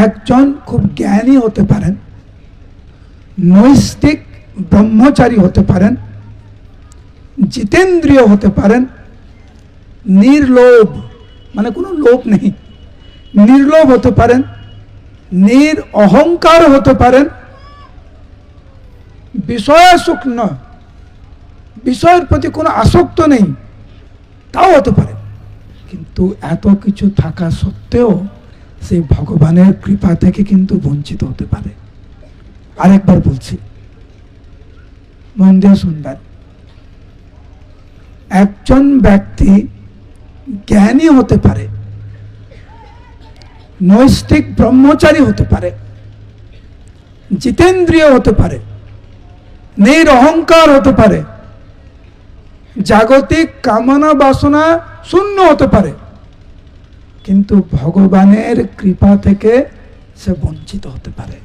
একজন খুব জ্ঞানী হতে পারেন, নৈষ্ঠিক ব্রহ্মচারী হতে পারেন, জিতেন্দ্রিয় হতে পারেন, নির্লোভ মানে কোনো লোভ নেই, নির্লোভ হতে পারেন, অহংকার হতে পারেন, বিষয়াসক্ত নয়, বিষয়ের প্রতি কোনো আসক্ত নেই, তাও হতে পারে। কিন্তু এত কিছু থাকা সত্ত্বেও সেই ভগবানের কৃপা থেকে কিন্তু বঞ্চিত হতে পারে। আরেকবার বলছি, মন দিয়ে শুনবেন। একজন ব্যক্তি জ্ঞানী হতে পারে, নৈষ্ঠিক ব্রহ্মচারী হতে পারে, জিতেন্দ্রিয় হতে পারে, অহংকার হতে পারে, জাগতিক কামনা বাসনা শূন্য হতে পারে, কিন্তু ভগবানের কৃপা থেকে সে বঞ্চিত হতে পারে।